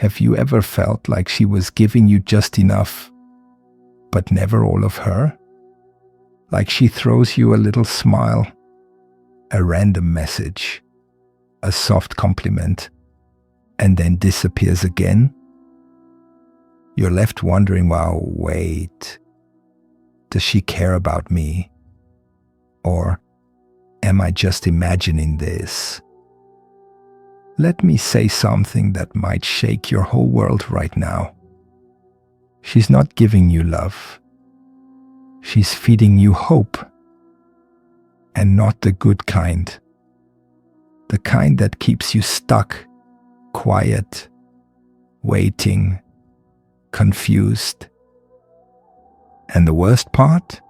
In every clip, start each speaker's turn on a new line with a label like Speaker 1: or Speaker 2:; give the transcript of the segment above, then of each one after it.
Speaker 1: Have you ever felt like she was giving you just enough, but never all of her? Like she throws you a little smile, a random message, a soft compliment, and then disappears again? You're left wondering, wow, wait, does she care about me? Or am I just imagining this? Let me say something that might shake your whole world right now. She's not giving you love. She's feeding you hope. And not the good kind. The kind that keeps you stuck, quiet, waiting, confused. And the worst part?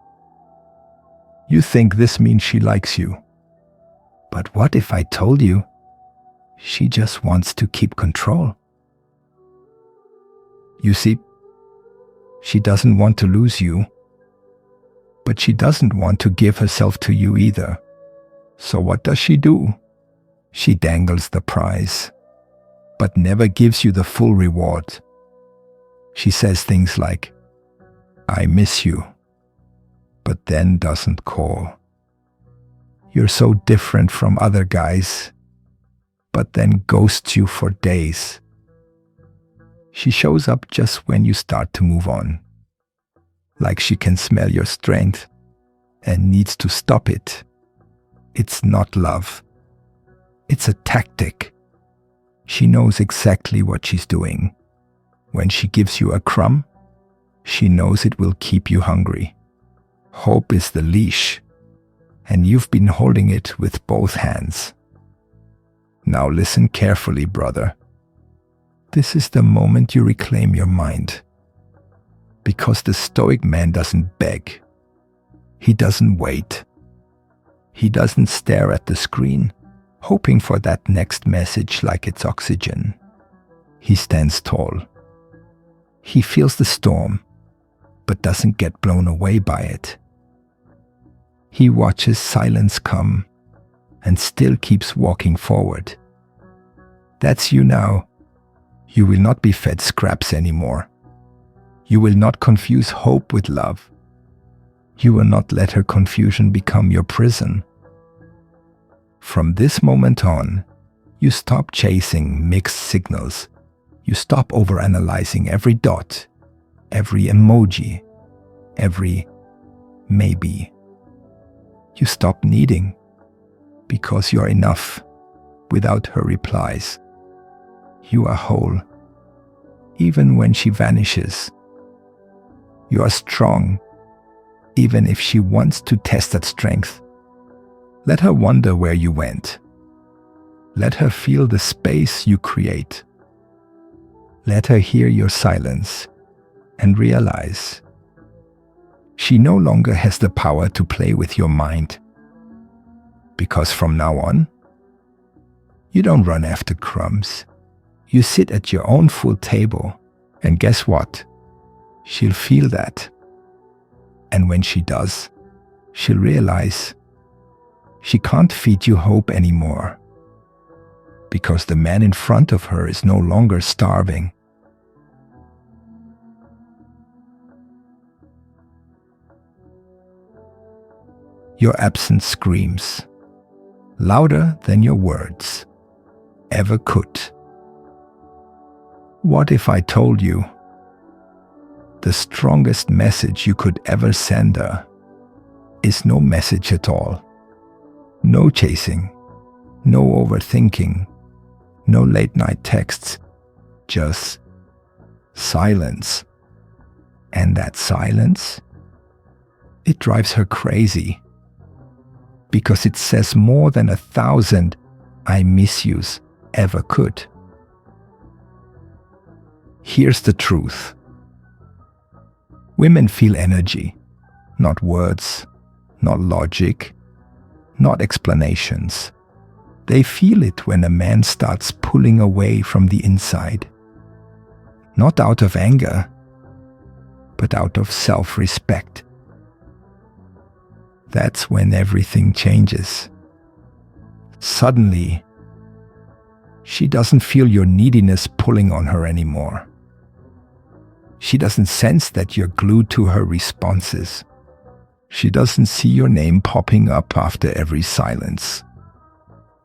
Speaker 1: You think this means she likes you. But what if I told you she just wants to keep control? You see, she doesn't want to lose you, but she doesn't want to give herself to you either. So what does she do? She dangles the prize, but never gives you the full reward. She says things like, I miss you, but then doesn't call. You're so different from other guys, but then ghosts you for days. She shows up just when you start to move on, like she can smell your strength and needs to stop it. It's not love. It's a tactic. She knows exactly what she's doing. When she gives you a crumb, she knows it will keep you hungry. Hope is the leash, and you've been holding it with both hands. Now listen carefully, brother. This is the moment you reclaim your mind. Because the Stoic man doesn't beg. He doesn't wait. He doesn't stare at the screen, hoping for that next message like it's oxygen. He stands tall. He feels the storm, but doesn't get blown away by it. He watches silence come and still keeps walking forward. That's you now. You will not be fed scraps anymore. You will not confuse hope with love. You will not let her confusion become your prison. From this moment on, you stop chasing mixed signals. You stop overanalyzing every dot, every emoji, every maybe. You stop needing, because you are enough without her replies. You are whole, even when she vanishes. You are strong, even if she wants to test that strength. Let her wonder where you went. Let her feel the space you create. Let her hear your silence and realize she no longer has the power to play with your mind. Because from now on, you don't run after crumbs. You sit at your own full table, and guess what? She'll feel that. And when she does, she'll realize she can't feed you hope anymore. Because the man in front of her is no longer starving. Your absence screams, louder than your words ever could. What if I told you the strongest message you could ever send her is no message at all? No chasing, no overthinking, no late night texts, just silence. And that silence, it drives her crazy. Because it says more than 1,000 I miss yous ever could. Here's the truth. Women feel energy, not words, not logic, not explanations. They feel it when a man starts pulling away from the inside. Not out of anger, but out of self-respect. That's when everything changes. Suddenly, She doesn't feel your neediness pulling on her anymore. She doesn't sense that you're glued to her responses. She doesn't see your name popping up after every silence.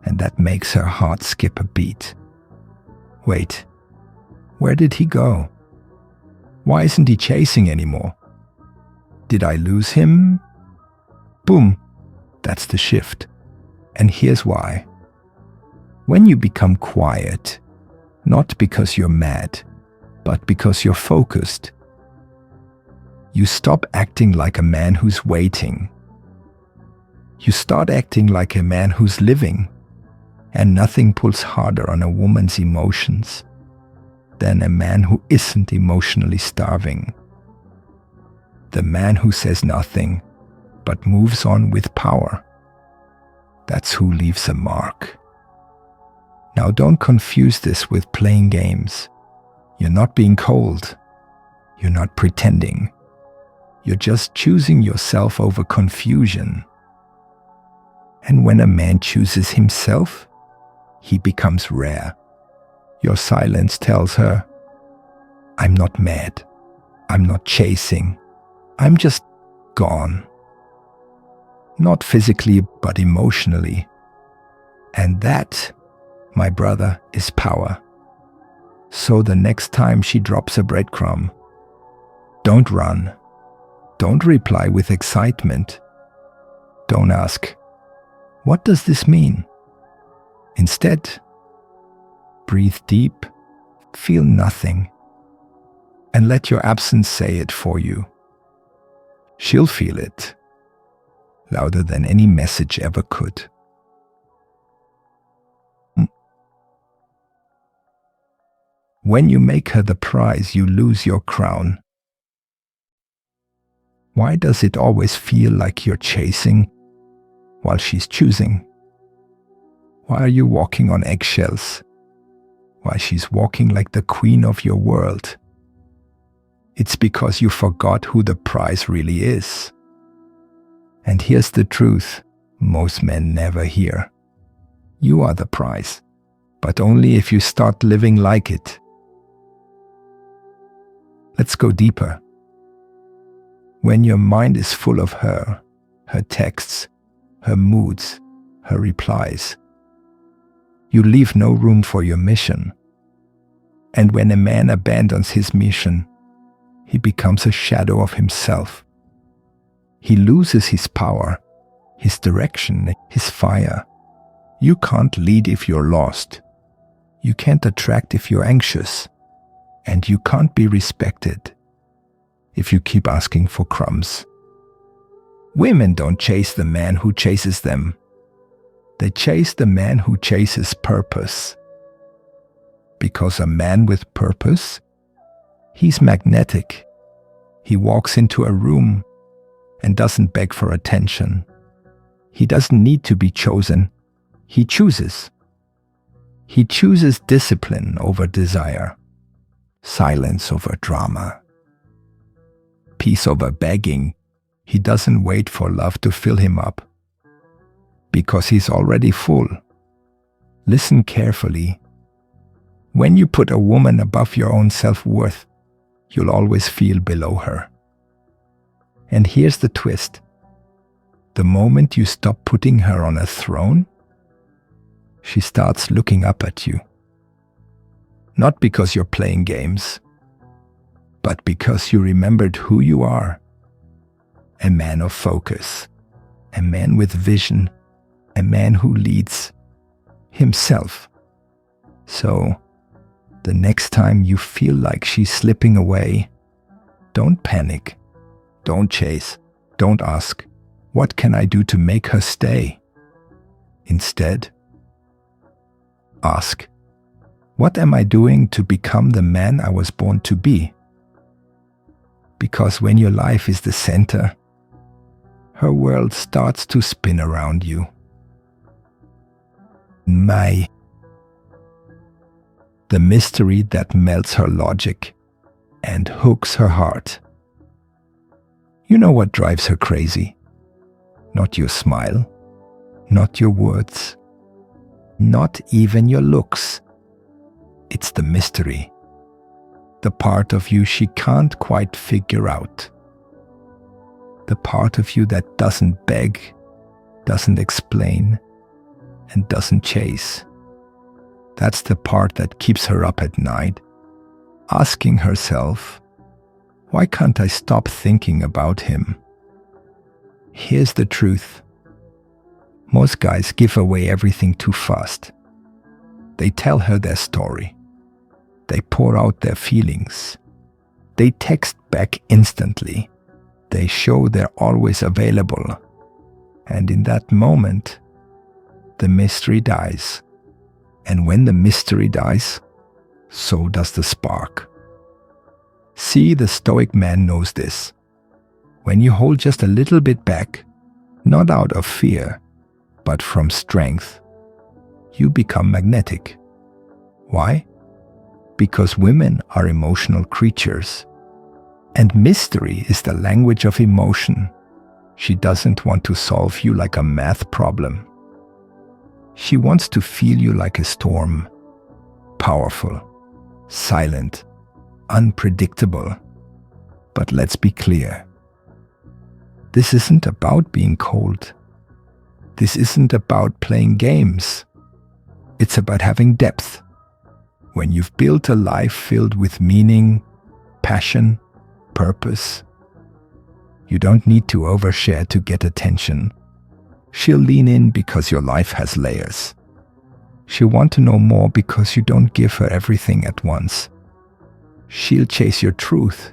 Speaker 1: And that makes her heart skip a beat. Wait, where did he go? Why isn't he chasing anymore? Did I lose him? Boom, that's the shift. And here's why. When you become quiet, not because you're mad, but because you're focused, you stop acting like a man who's waiting. You start acting like a man who's living, and nothing pulls harder on a woman's emotions than a man who isn't emotionally starving. The man who says nothing, but moves on with power. That's who leaves a mark. Now don't confuse this with playing games. You're not being cold. You're not pretending. You're just choosing yourself over confusion. And when a man chooses himself, he becomes rare. Your silence tells her, I'm not mad. I'm not chasing. I'm just gone. Not physically, but emotionally. And that, my brother, is power. So the next time she drops a breadcrumb, don't run. Don't reply with excitement. Don't ask, what does this mean? Instead, breathe deep, feel nothing, and let your absence say it for you. She'll feel it, louder than any message ever could. When you make her the prize, you lose your crown. Why does it always feel like you're chasing while she's choosing? Why are you walking on eggshells while she's walking like the queen of your world? It's because you forgot who the prize really is. And here's the truth most men never hear. You are the prize, but only if you start living like it. Let's go deeper. When your mind is full of her, her texts, her moods, her replies, you leave no room for your mission. And when a man abandons his mission, he becomes a shadow of himself. He loses his power, his direction, his fire. You can't lead if you're lost. You can't attract if you're anxious. And you can't be respected if you keep asking for crumbs. Women don't chase the man who chases them. They chase the man who chases purpose. Because a man with purpose, he's magnetic. He walks into a room and doesn't beg for attention. He doesn't need to be chosen. He chooses. He chooses discipline over desire, silence over drama, peace over begging. He doesn't wait for love to fill him up, because he's already full. Listen carefully. When you put a woman above your own self-worth, you'll always feel below her. And here's the twist. The moment you stop putting her on a throne, she starts looking up at you. Not because you're playing games, but because you remembered who you are. A man of focus, a man with vision, a man who leads himself. So, the next time you feel like she's slipping away, don't panic, don't chase, don't ask, what can I do to make her stay? Instead, ask, what am I doing to become the man I was born to be? Because when your life is the center, her world starts to spin around you. The mystery that melts her logic and hooks her heart. You know what drives her crazy? Not your smile, not your words, not even your looks. It's the mystery, the part of you she can't quite figure out, the part of you that doesn't beg, doesn't explain, and doesn't chase. That's the part that keeps her up at night, asking herself, why can't I stop thinking about him? Here's the truth. Most guys give away everything too fast. They tell her their story. They pour out their feelings. They text back instantly. They show they're always available. And in that moment, the mystery dies. And when the mystery dies, so does the spark. See, the Stoic man knows this. When you hold just a little bit back, not out of fear, but from strength, you become magnetic. Why? Because women are emotional creatures. And mystery is the language of emotion. She doesn't want to solve you like a math problem. She wants to feel you like a storm, powerful, silent, unpredictable. But let's be clear. This isn't about being cold. This isn't about playing games. It's about having depth. When you've built a life filled with meaning, passion, purpose, you don't need to overshare to get attention. She'll lean in because your life has layers. She'll want to know more because you don't give her everything at once. She'll chase your truth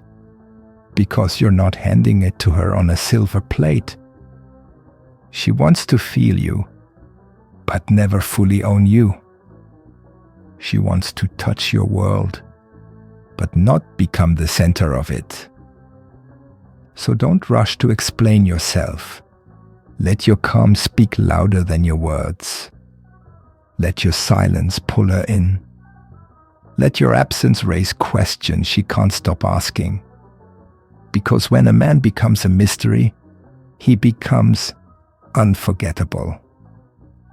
Speaker 1: because you're not handing it to her on a silver plate. She wants to feel you, but never fully own you. She wants to touch your world, but not become the center of it. So don't rush to explain yourself. Let your calm speak louder than your words. Let your silence pull her in. Let your absence raise questions she can't stop asking. Because when a man becomes a mystery, he becomes unforgettable.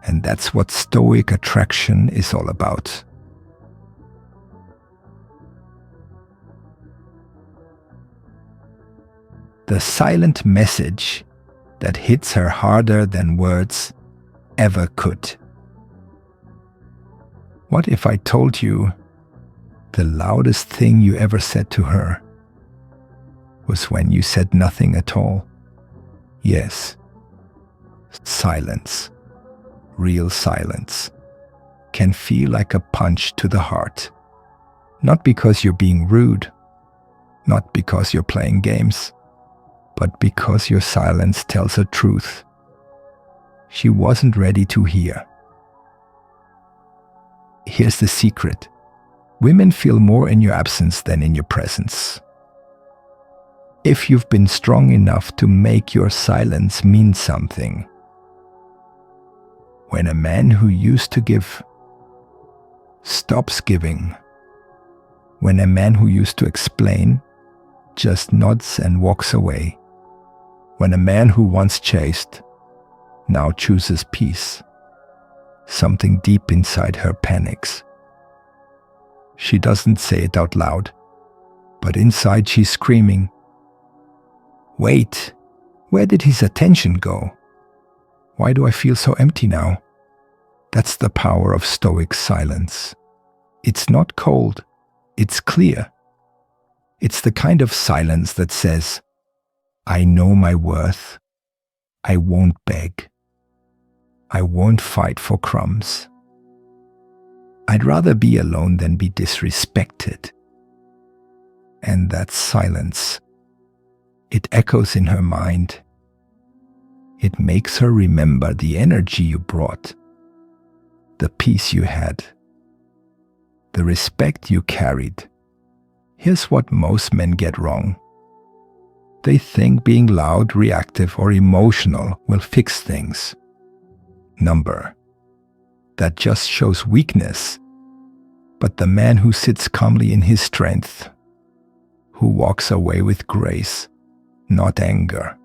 Speaker 1: And that's what Stoic attraction is all about. The silent message that hits her harder than words ever could. What if I told you the loudest thing you ever said to her was when you said nothing at all? Yes, silence, real silence, can feel like a punch to the heart. Not because you're being rude, not because you're playing games, but because your silence tells a truth she wasn't ready to hear. Here's the secret. Women feel more in your absence than in your presence. If you've been strong enough to make your silence mean something. When a man who used to give stops giving. When a man who used to explain just nods and walks away. When a man who once chased now chooses peace. Something deep inside her panics. She doesn't say it out loud, but inside she's screaming, "Wait, where did his attention go? Why do I feel so empty now?" That's the power of Stoic silence. It's not cold, it's clear. It's the kind of silence that says, I know my worth. I won't beg. I won't fight for crumbs. I'd rather be alone than be disrespected. And that silence, it echoes in her mind. It makes her remember the energy you brought, the peace you had, the respect you carried. Here's what most men get wrong. They think being loud, reactive, or emotional will fix things. Number. That just shows weakness. But the man who sits calmly in his strength, who walks away with grace, not anger,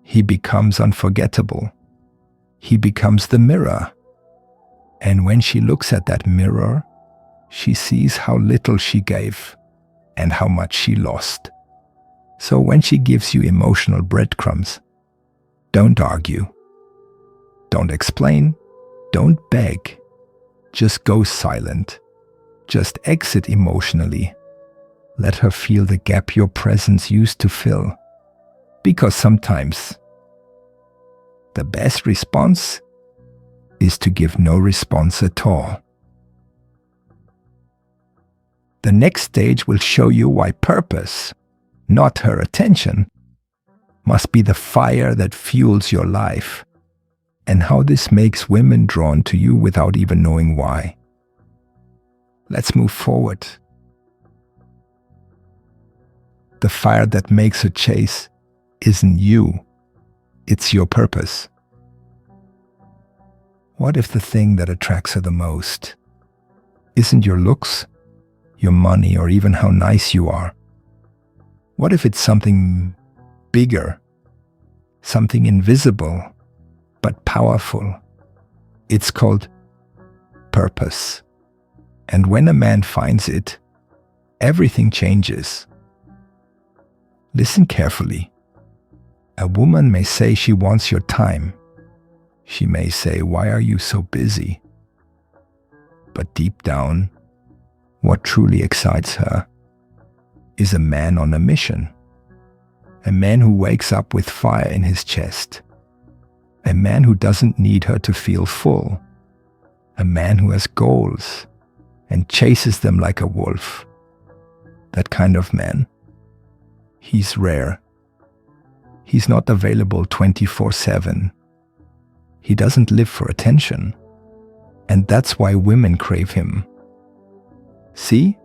Speaker 1: he becomes unforgettable. He becomes the mirror. And when she looks at that mirror, She sees how little she gave and how much she lost. So when she gives you emotional breadcrumbs, don't argue. Don't explain. Don't beg. Just go silent. Just exit emotionally. Let her feel the gap your presence used to fill. Because sometimes the best response is to give no response at all. The next stage will show you why purpose, not her attention, must be the fire that fuels your life, and how this makes women drawn to you without even knowing why. Let's move forward. The fire that makes her chase isn't you, it's your purpose. What if the thing that attracts her the most isn't your looks, your money, or even how nice you are? What if it's something bigger, something invisible, but powerful? It's called purpose. And when a man finds it, everything changes. Listen carefully. A woman may say she wants your time. She may say, "Why are you so busy?" But deep down, what truly excites her is a man on a mission. A man who wakes up with fire in his chest. A man who doesn't need her to feel full. A man who has goals and chases them like a wolf. That kind of man. He's rare. He's not available 24/7. He doesn't live for attention. And that's why women crave him. See?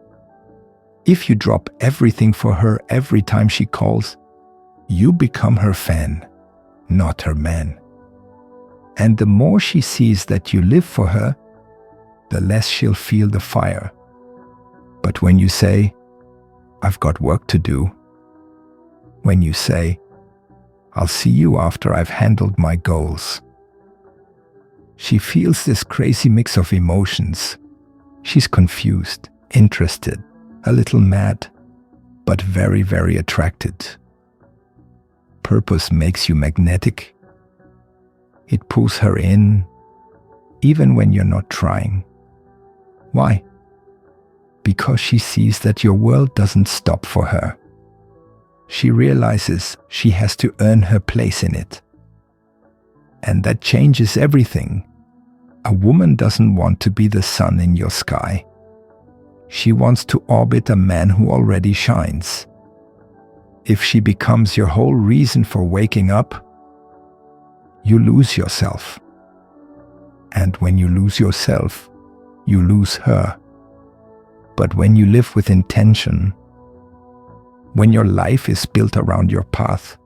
Speaker 1: If you drop everything for her every time she calls, you become her fan, not her man. And the more she sees that you live for her, the less she'll feel the fire. But when you say, "I've got work to do," when you say, "I'll see you after I've handled my goals," she feels this crazy mix of emotions. She's confused, interested, a little mad, but very, very attracted. Purpose makes you magnetic. It pulls her in, even when you're not trying. Why? Because she sees that your world doesn't stop for her. She realizes she has to earn her place in it. And that changes everything. A woman doesn't want to be the sun in your sky. She wants to orbit a man who already shines. If she becomes your whole reason for waking up, you lose yourself. And when you lose yourself, you lose her. But when you live with intention, when your life is built around your path,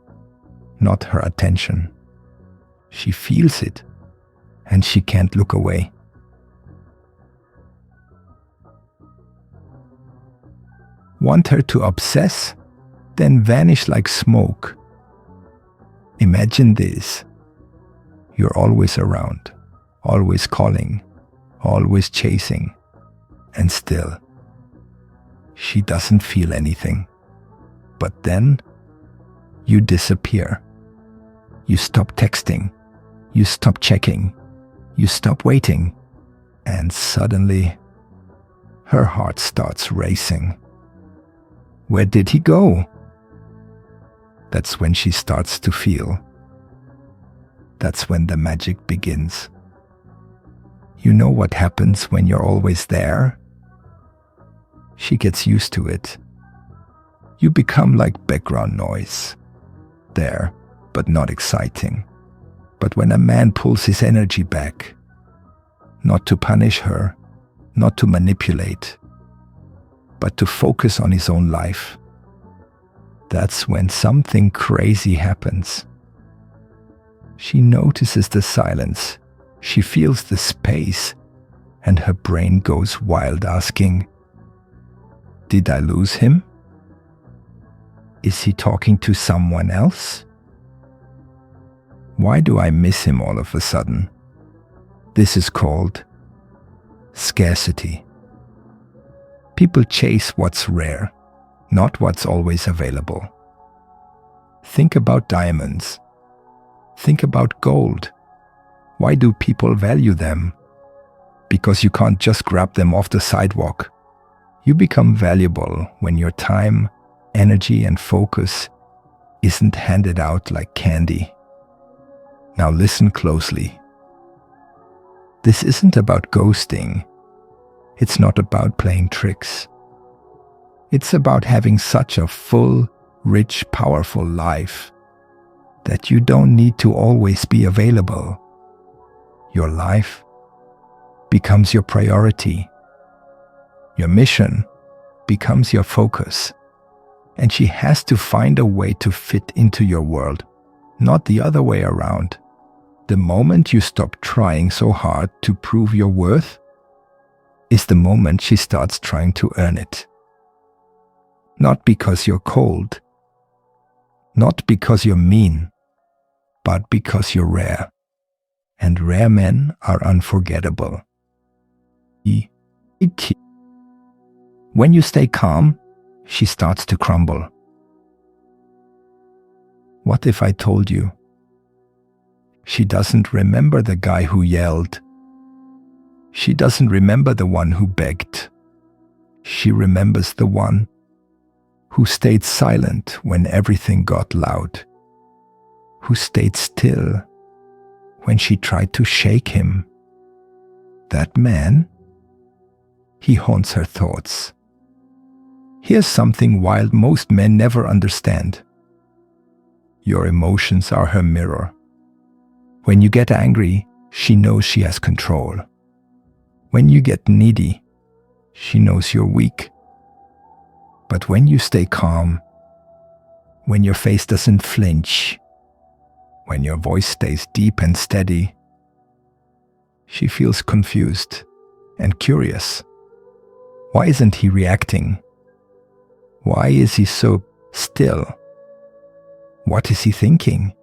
Speaker 1: not her attention, she feels it, and she can't look away. Want her to obsess? Then vanish like smoke. Imagine this. You're always around, always calling, always chasing, and still, she doesn't feel anything. But then, you disappear. You stop texting. You stop checking. You stop waiting. And suddenly, her heart starts racing. Where did he go? That's when she starts to feel. That's when the magic begins. You know what happens when you're always there? She gets used to it. You become like background noise. There, but not exciting. But when a man pulls his energy back, not to punish her, not to manipulate, but to focus on his own life, that's when something crazy happens. She notices the silence, she feels the space, and her brain goes wild asking, "Did I lose him? Is he talking to someone else? Why do I miss him all of a sudden?" This is called scarcity. People chase what's rare, not what's always available. Think about diamonds. Think about gold. Why do people value them? Because you can't just grab them off the sidewalk. You become valuable when your time, energy, and focus isn't handed out like candy. Now listen closely. This isn't about ghosting. It's not about playing tricks. It's about having such a full, rich, powerful life that you don't need to always be available. Your life becomes your priority. Your mission becomes your focus. And she has to find a way to fit into your world, not the other way around. The moment you stop trying so hard to prove your worth is the moment she starts trying to earn it. Not because you're cold, not because you're mean, but because you're rare. And rare men are unforgettable. When you stay calm, she starts to crumble. What if I told you? She doesn't remember the guy who yelled. She doesn't remember the one who begged. She remembers the one who stayed silent when everything got loud, who stayed still when she tried to shake him. That man, he haunts her thoughts. Here's something wild most men never understand. Your emotions are her mirror. When you get angry, she knows she has control. When you get needy, she knows you're weak. But when you stay calm, when your face doesn't flinch, when your voice stays deep and steady, she feels confused and curious. Why isn't he reacting? Why is he so still? What is he thinking?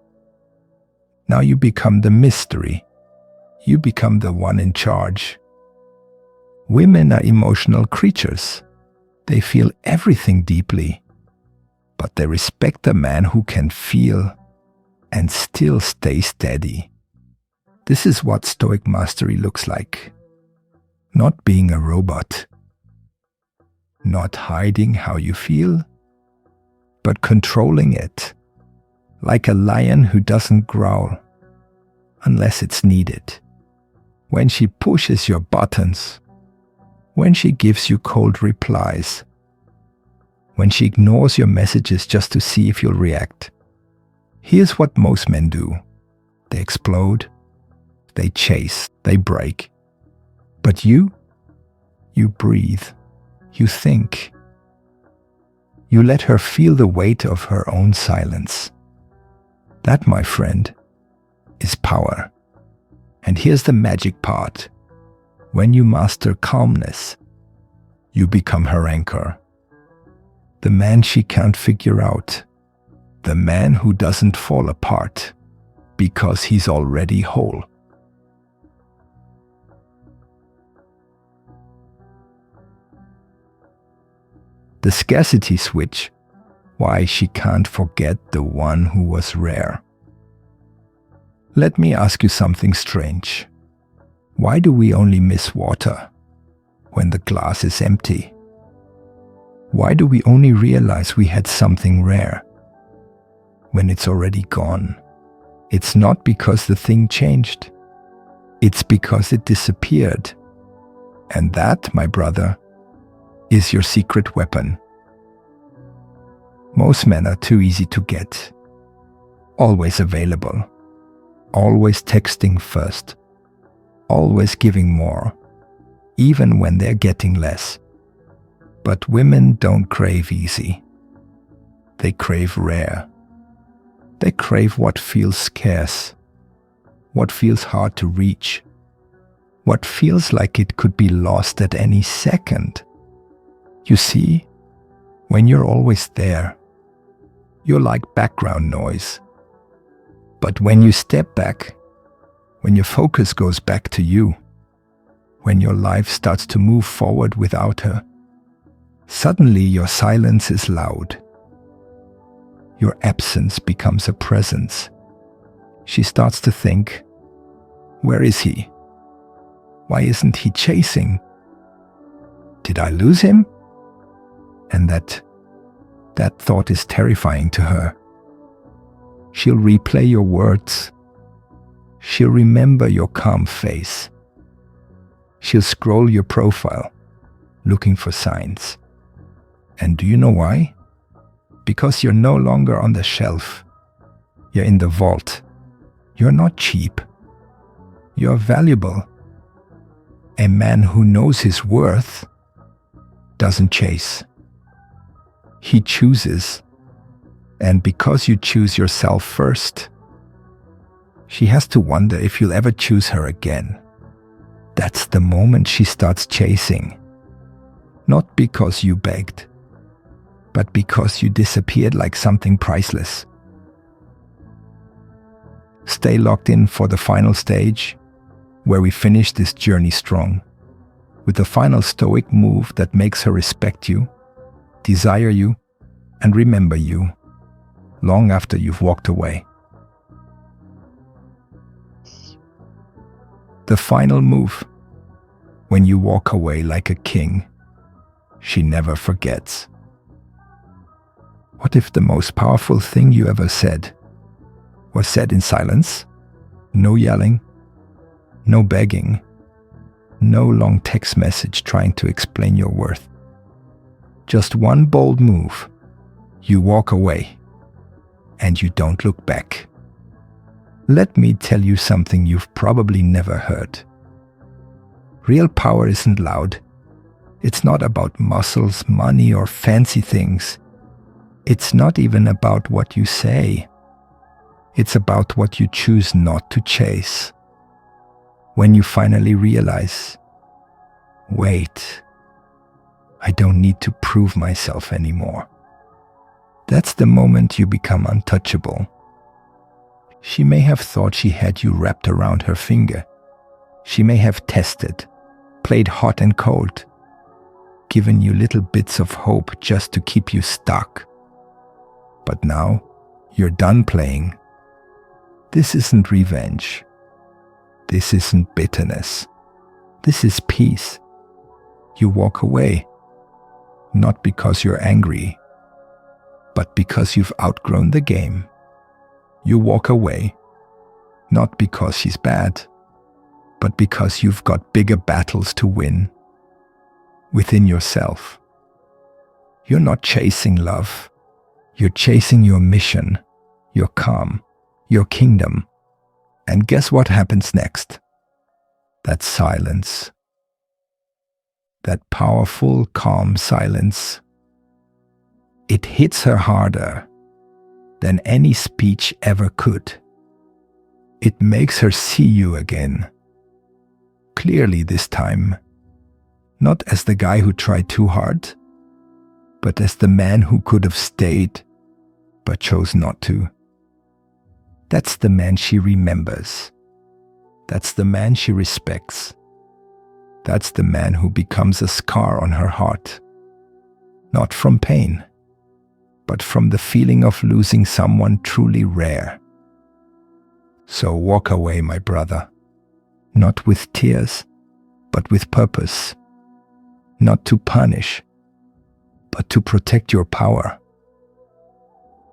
Speaker 1: Now you become the mystery. You become the one in charge. Women are emotional creatures. They feel everything deeply, but they respect a man who can feel and still stay steady. This is what Stoic mastery looks like. Not being a robot. Not hiding how you feel, but controlling it, like a lion who doesn't growl unless it's needed. When she pushes your buttons, when she gives you cold replies, when she ignores your messages just to see if you'll react. Here's what most men do. They explode, they chase, they break. But you breathe. You think. You let her feel the weight of her own silence. That, my friend, is power. And here's the magic part. When you master calmness, you become her anchor. The man she can't figure out. The man who doesn't fall apart because he's already whole. The scarcity switch, why she can't forget the one who was rare. Let me ask you something strange. Why do we only miss water when the glass is empty? Why do we only realize we had something rare when it's already gone? It's not because the thing changed. It's because it disappeared. And that, my brother, is your secret weapon. Most men are too easy to get. Always available. Always texting first. Always giving more, even when they're getting less. But women don't crave easy. They crave rare. They crave what feels scarce, what feels hard to reach, what feels like it could be lost at any second. You see, when you're always there, you're like background noise. But when you step back, when your focus goes back to you, when your life starts to move forward without her, Suddenly your silence is loud. Your absence becomes a presence. She starts to think, where is he? Why isn't he chasing? Did I lose him? And that thought is terrifying to her. She'll replay your words. She'll remember your calm face. She'll scroll your profile, looking for signs. And do you know why? Because you're no longer on the shelf. You're in the vault. You're not cheap. You're valuable. A man who knows his worth doesn't chase. He chooses. And because you choose yourself first, she has to wonder if you'll ever choose her again. That's the moment she starts chasing. Not because you begged, but because you disappeared like something priceless. Stay locked in for the final stage, where we finish this journey strong, with the final stoic move that makes her respect you, desire you, and remember you, long after you've walked away. The final move, when you walk away like a king, she never forgets. What if the most powerful thing you ever said was said in silence? No yelling, no begging, no long text message trying to explain your worth. Just one bold move. You walk away, and you don't look back. Let me tell you something you've probably never heard. Real power isn't loud. It's not about muscles, money, or fancy things. It's not even about what you say. It's about what you choose not to chase. When you finally realize, wait, I don't need to prove myself anymore. That's the moment you become untouchable. She may have thought she had you wrapped around her finger. She may have tested, played hot and cold, given you little bits of hope just to keep you stuck. But now, you're done playing. This isn't revenge. This isn't bitterness. This is peace. You walk away, not because you're angry, but because you've outgrown the game. You walk away, not because she's bad, but because you've got bigger battles to win within yourself. You're not chasing love. You're chasing your mission, your calm, your kingdom. And guess what happens next? That silence. That powerful, calm silence. It hits her harder than any speech ever could. It makes her see you again. Clearly this time. Not as the guy who tried too hard, but as the man who could have stayed, but chose not to. That's the man she remembers. That's the man she respects. That's the man who becomes a scar on her heart. Not from pain, but from the feeling of losing someone truly rare. So walk away, my brother. Not with tears, but with purpose. Not to punish, but to protect your power.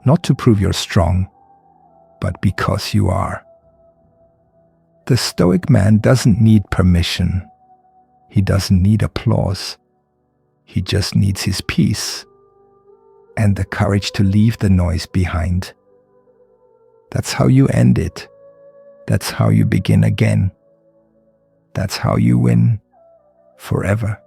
Speaker 1: Not to prove you're strong, but because you are. The Stoic man doesn't need permission. He doesn't need applause. He just needs his peace and the courage to leave the noise behind. That's how you end it. That's how you begin again. That's how you win forever.